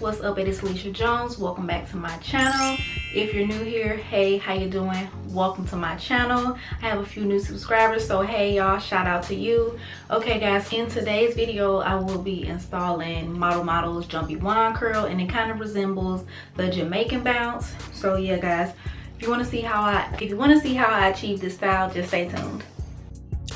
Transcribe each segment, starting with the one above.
what's up? It is Alicia Jones. Welcome back to my channel. If you're new here, hey, how you doing? Welcome to my channel. I have a few new subscribers, so hey y'all, shout out to you. Okay guys, in today's video I will be installing Model Model's Jumpy Wand curl, and it kind of resembles the Jamaican bounce. So yeah guys, if you want to see how I achieve this style, just stay tuned.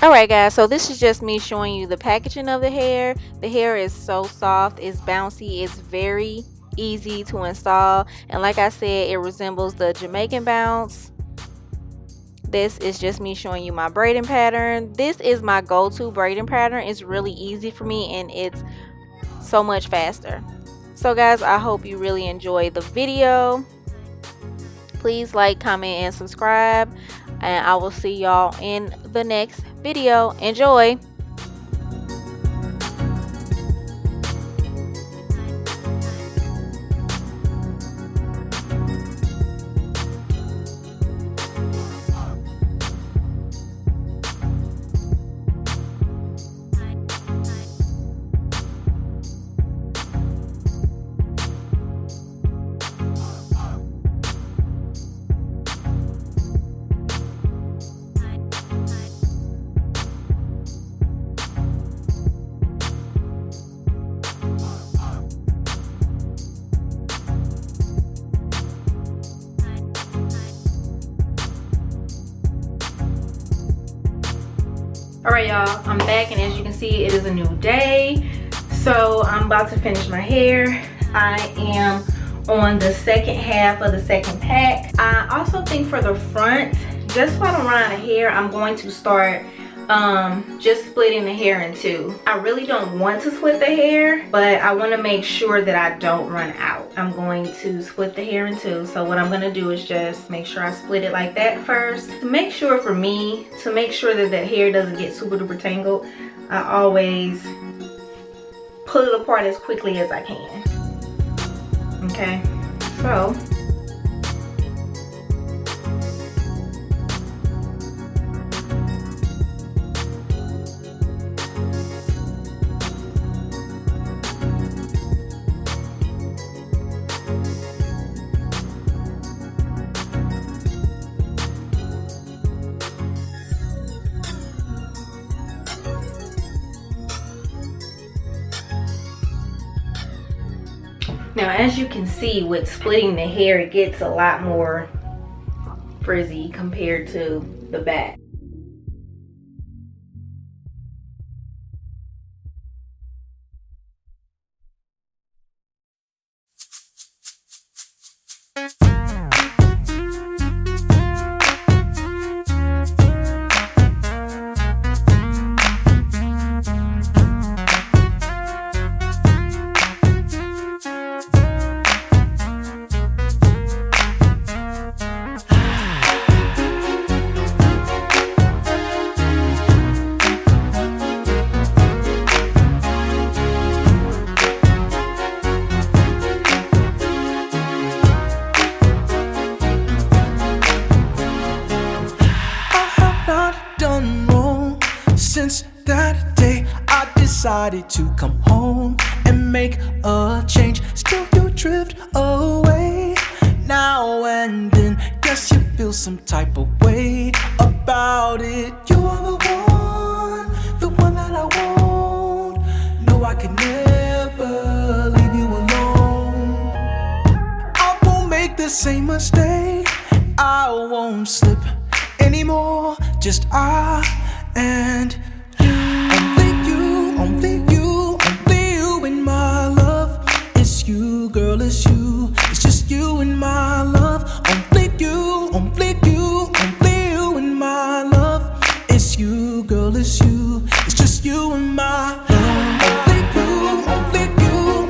Alright guys, so this is just me showing you the packaging of the hair. The hair is so soft, it's bouncy, it's very easy to install, and like I said, it resembles the Jamaican bounce. This is just me showing you my braiding pattern. This is my go-to braiding pattern. It's really easy for me and it's so much faster. So guys, I hope you really enjoy the video. Please like, comment, and subscribe, and I will see y'all in the next video. Enjoy. Alright y'all, I'm back, and as you can see, it is a new day. So I'm about to finish my hair. I am on the second half of the second pack. I also think for the front, just so I don't run out of hair, I'm going to start just splitting the hair in two. I really don't want to split the hair, but I want to make sure that I don't run out. I'm going to split the hair in two. So what I'm going to do is just make sure I split it like that first. To make sure for me, to make sure that the hair doesn't get super duper tangled, I always pull it apart as quickly as I can. Okay, so now, as you can see, with splitting the hair, it gets a lot more frizzy compared to the back. Since that day I decided to come home and make a change. Still you drift away now and then. Guess you feel some type of way about it. You are the one that I want. No, I can never leave you alone. I won't make the same mistake, I won't slip anymore. Just I and you, only you in my love. It's you, girl, it's you. It's just you in my love. Only you in my love. It's you, girl, it's you. It's just you in my love. Only you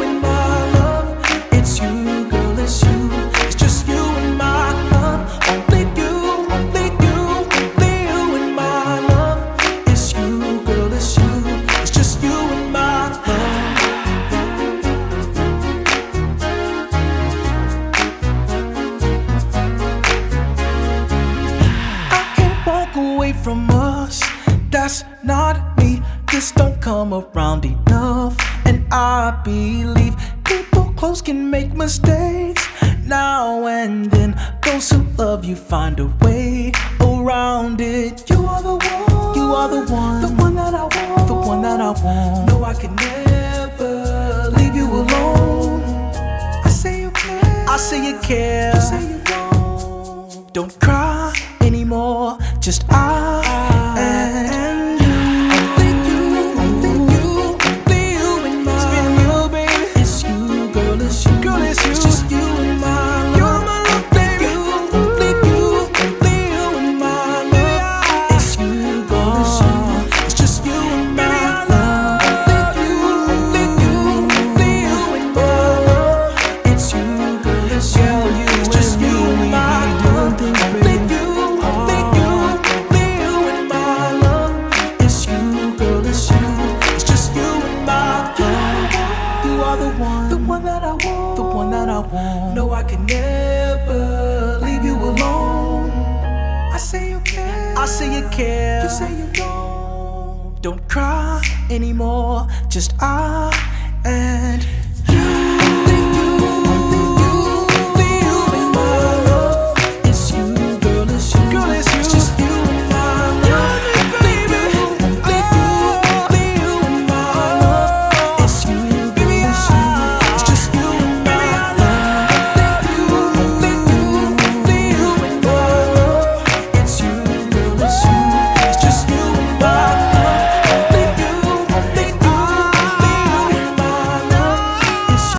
in my love. It's you, girl, it's you. It's just you in my love. Only you in my love. It's you, girl, it's you. It's just you in my love. I can't walk away from us. That's not me. This don't come around enough, and I believe people close can make mistakes now and then. Those who love you find a way around it. You are the one, you are the one that I want, the one that I want. No, I can never leave you alone. I say you care, I say you care, you say you don't. Don't cry anymore, just I and you. Only you and mine. It's been you, baby. It's you, girl, it's you, girl, it's you. It's just you and mine. You're my love, baby. Only you and mine. It's you, girl, it's you. It's just you and mine. Only you and mine. It's you, girl, it's you. It's just you and mine. No, I can never leave you alone. I say you care, I say you care, you say you don't. Don't cry anymore, just I and